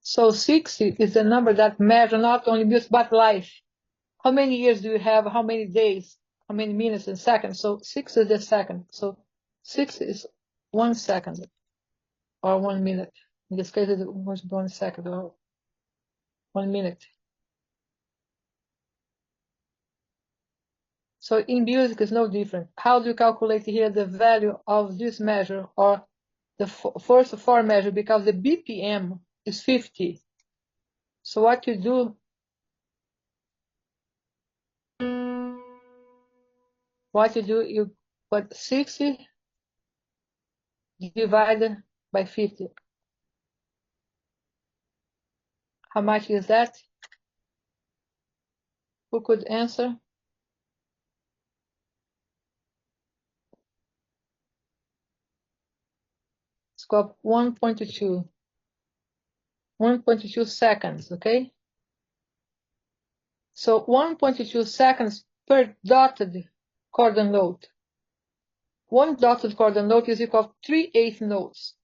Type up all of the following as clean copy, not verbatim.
So 60 is the number that measures not only music but life. How many years do you have? How many days? How many minutes and seconds? So 6 is the second. So 6 is 1 second or 1 minute. In this case, it was 1 second or 1 minute. So in music, it's no different. How do you calculate here the value of this measure or the first 4 measure? Because the BPM is 50. So what you do, you put 60 divided by 50. How much is that? Who could answer? It's called 1.2. 1.2 seconds, okay? So 1.2 seconds per dotted chord note. One dotted chord note is equal to 3/8 notes.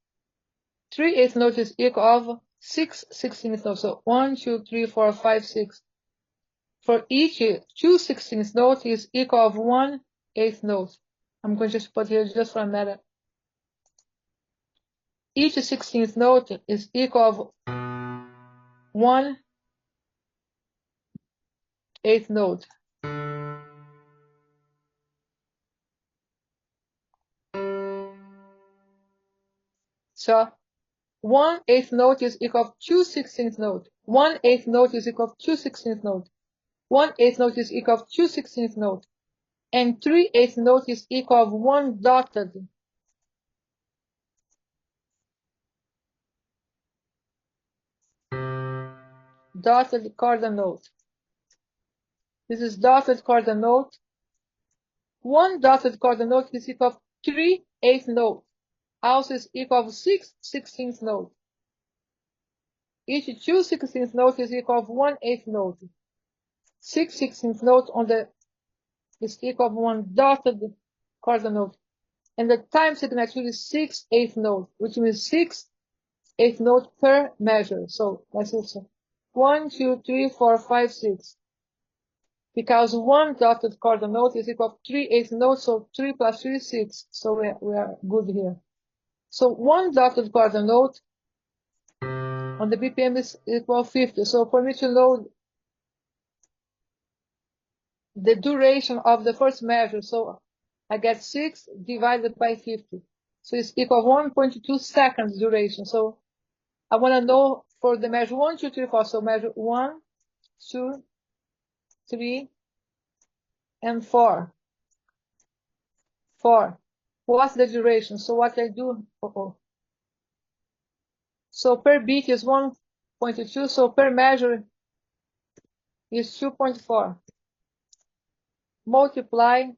3/8 notes is equal of 6 16th notes. So 1, 2, 3, 4, 5, 6. For each 2 16th notes is equal of 1/8 note. I'm going to just put here just for a minute. Each 16th note is equal of 1/8 note. So 1/8 note is equal to 2 16th note. 1/8 note is equal to 2 16th note. 1/8 note is equal to 2 16th note. And 3/8 note is equal to 1 dotted chord note. This is dotted chord note. 1 dotted chord note is equal to 3/8 note. Also is equal to 6 16th note. Each 2 16th note is equal to 1/8 note. 6 16th note on the is equal to 1 dotted chord note. And the time signature is 6/8 note, which means 6/8 note per measure. So let's see. 1, 2, 3, 4, 5, 6. Because 1 dotted chord note is equal to 3/8 notes, so 3 plus 3 is 6. So we are good here. So 1 dotted chord note on the BPM is equal to 50. So for me to know the duration of the first measure, so I get 6 divided by 50. So it's equal to 1.2 seconds duration. So I want to know for the measure 1, 2, 3, 4. So measure 1, 2, 3, and 4. 4. What's the duration? So what I do? So per beat is 1.2. So per measure is 2.4. Multiply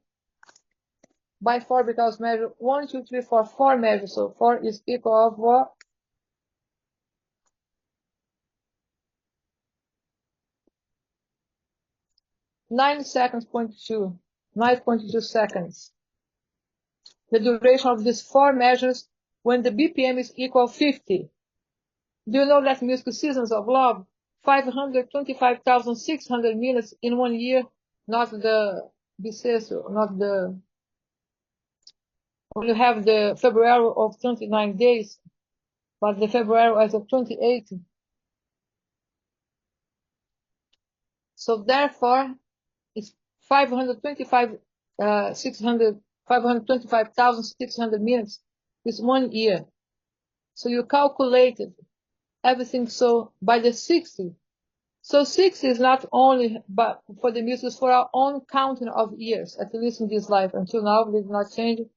by 4 because measure 1, 2, 3, 4, 4 measures. So 4 is equal of what? 9 seconds, 9.2 seconds. The duration of these 4 measures when the BPM is equal 50. Do you know that music Seasons of Love, 525,600 minutes in 1 year, not the bisexual, not the, when you have the February of 29 days, but the February as of 28. So therefore, it's 525,600 minutes is 1 year. So you calculated everything so by the 60. So 60 is not only but for the music, it's for our own counting of years, at least in this life. Until now, we did not change it.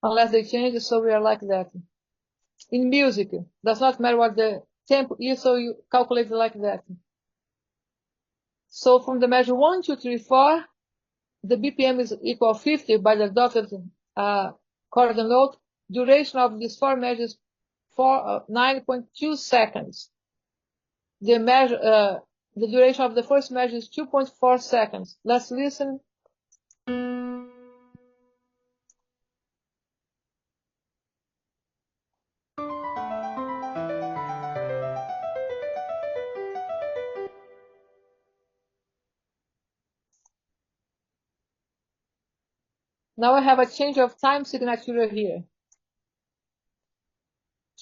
Unless they change it, so we are like that. In music, does not matter what the tempo is, so you calculate it like that. So from the measure 1, 2, 3, 4, the BPM is equal 50 by the dotted chord note. Duration of these 4 measures for 9.2 seconds. The measure, the duration of the first measure is 2.4 seconds. Let's listen. Now I have a change of time signature here.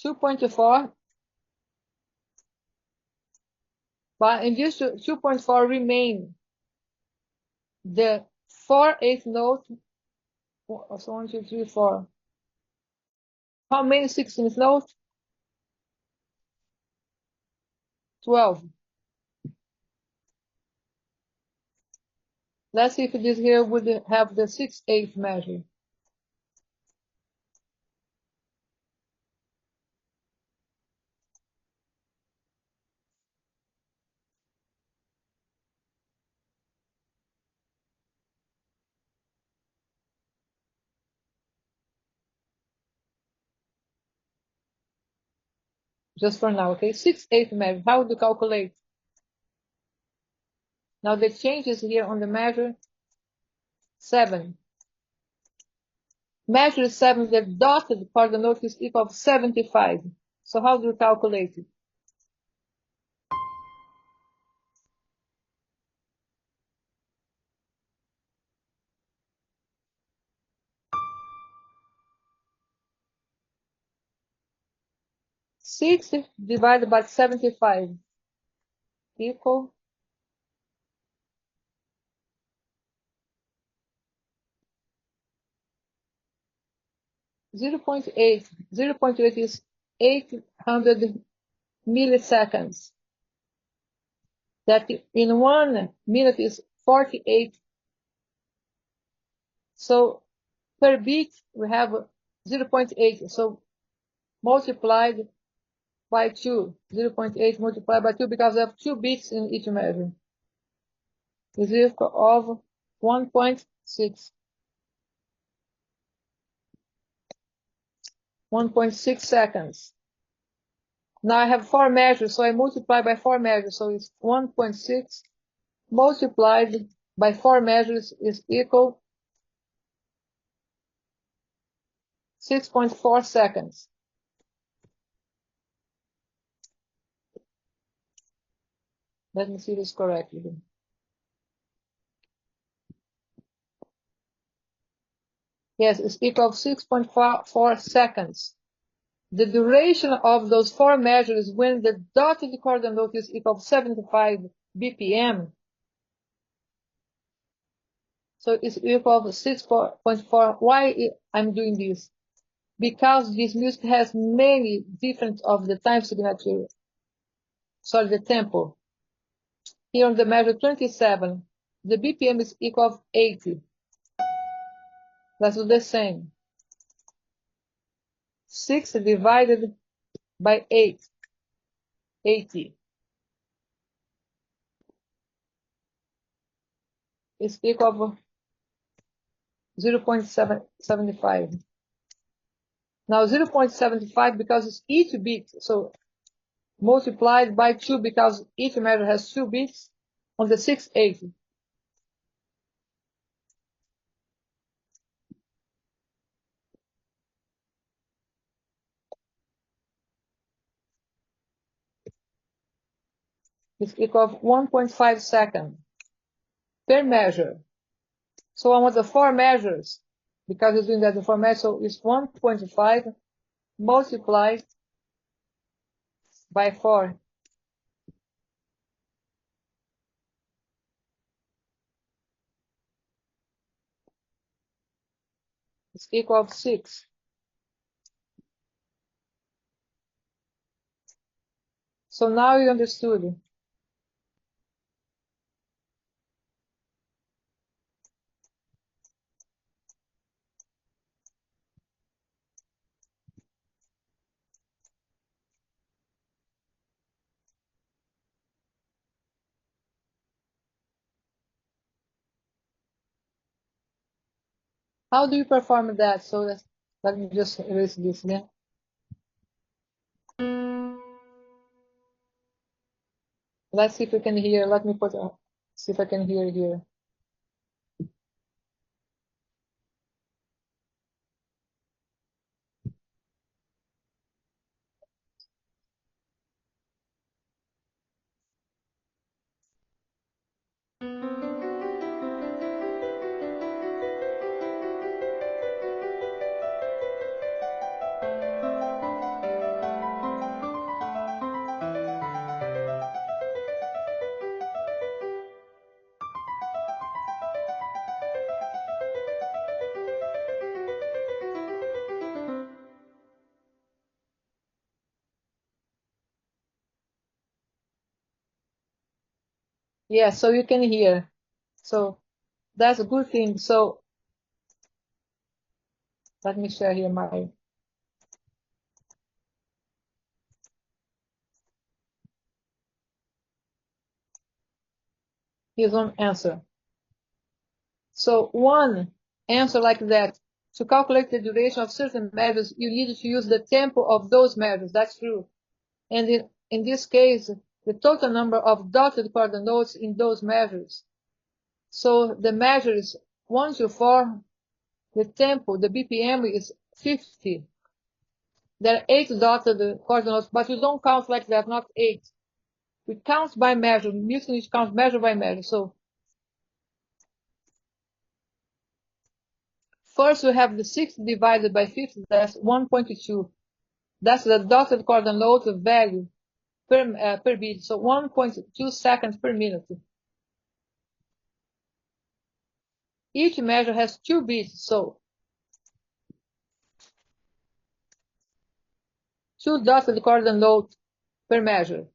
2.4, but in this 2.4 remain the 4/8 note. So 1, 2, 3, 4. How many 16th notes? 12. Let's see if this here would have the 6/8 measure. Just for now, okay? 6/8 measure. How do you calculate? Now the changes here on the measure 7. Measure 7, the dotted part of the note is equal to 75. So how do you calculate it? Six divided by 75 equal 0.8. 0.8 is 800 milliseconds. That in 1 minute is 48. So per bit we have 0.8. So multiplied by 2. 0.8 multiplied by 2 because I have 2 bits in each measure is equal of 1.6. 1.6 seconds. Now I have 4 measures, so I multiply by 4 measures. So it's 1.6 multiplied by 4 measures is equal 6.4 seconds. Let me see this correctly. Yes, it's equal to 6.4 seconds. The duration of those 4 measures when the dotted coordinate is equal to 75 BPM. So it's equal to 6.4. Why I'm doing this? Because this music has many different of the time signature. Sorry, the tempo. Here on the measure 27, the BPM is equal to 80. Let's do the same. 6 divided by 8, 80. Is equal to 0.775. Now 0.75 because it's each bit, so multiplied by 2 because each measure has 2 bits on the 680. Is equal to 1.5 seconds per measure. So I want the 4 measures because it's doing that the 4 measures, so it's 1.5 multiplied by 4. It's equal to 6. So now you understood. How do you perform that? So let me just erase this again. Let's see if we can hear. Let me see if I can hear here. Yeah, so you can hear. So that's a good thing. So let me share here my. Here's one answer. So one answer like that, to calculate the duration of certain measures, you need to use the tempo of those measures. That's true. And in this case, the total number of dotted quarter notes in those measures. So the measure is 1 to 4. The tempo, the BPM is 50. There are 8 dotted quarter notes, but we don't count like that, not 8. We count by measure. Music is count measure by measure. So first we have the 60 divided by 50, that's 1.2. That's the dotted quarter note value per beat. So 1.2 seconds per minute. Each measure has 2 beats, so 2 dotted quarter notes per measure.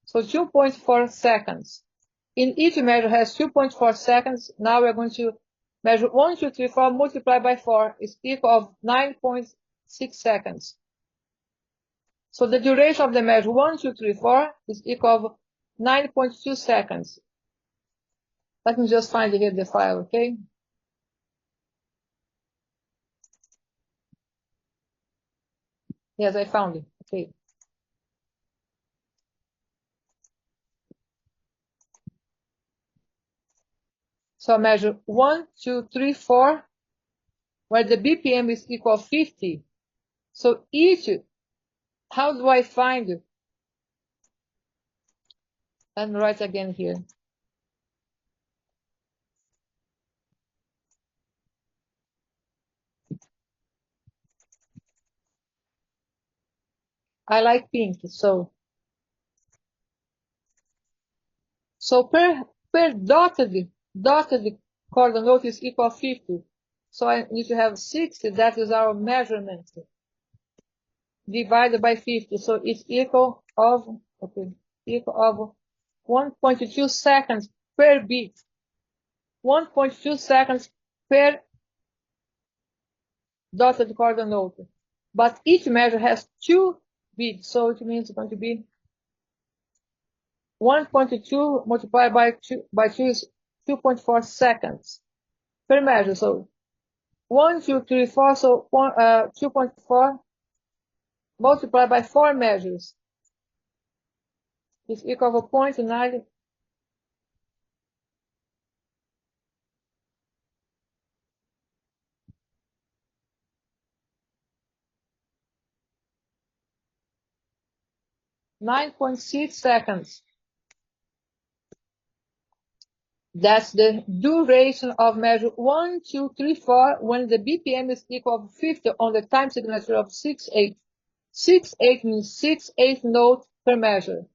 So 2.4 seconds. In each measure has 2.4 seconds. Now we're going to measure 1, 2, 3, 4 multiplied by 4 is equal of 9.6 seconds. So the duration of the measure 1, 2, 3, 4 is equal of 9.2 seconds. Let me just find here the file, okay? Yes, I found it. Okay. So I measure 1, 2, 3, 4, where the BPM is equal to 50. So each, how do I find it? Let me write again here. I like pink, so per dotted quarter note is equal to 50. So I need to have 60, that is our measurement, divided by 50. So it's equal of 1.2 seconds per beat. 1.2 seconds per dotted quarter note. But each measure has 2 beats, so it means it's going to be 1.2 multiplied by 2 is 2.4 seconds per measure. So 1, 2, 3, 4, so 2.4 multiplied by 4 measures is equal to 0.9. .6 seconds. That's the duration of measure 1, 2, 3, 4 when the BPM is equal to 50 on the time signature of 6/8. 6/8 means 6/8 notes per measure.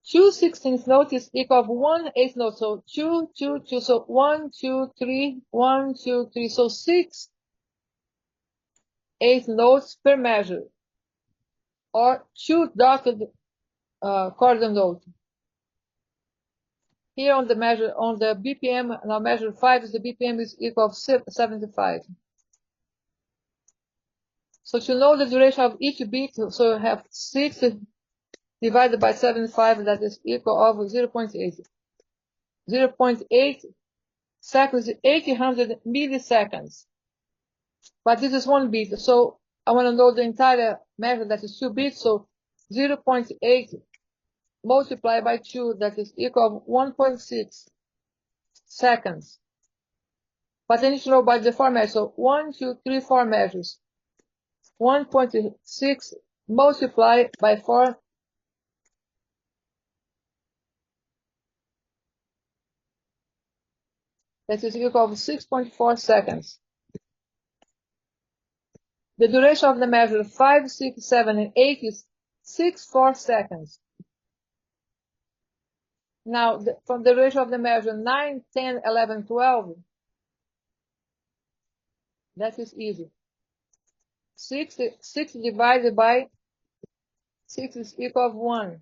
2/16 notes is equal to 1/8 note. So 2, 2, 2. So 1, 2, 3, 1, 2, 3. So 6/8 notes per measure, or 2 dotted quarter note. Here on the measure, on the BPM, now measure 5 is the BPM is equal to 75. So to know the duration of each beat, so you have 6 divided by 75, that is equal of 0.8. 0.8 seconds, 800 milliseconds. But this is 1 beat, so I want to know the entire measure, that is 2 beats, so 0.8 multiplied by 2, that is equal to 1.6 seconds. But I need to know by the 4 measures, so 1, 2, 3, 4 measures. 1.6 multiplied by 4, that is equal to 6.4 seconds. The duration of the measure 5, 6, 7, and 8 is 6/4 seconds. Now, from the duration of the measure 9, 10, 11, 12, that is easy. 6 divided by 6 is equal to 1.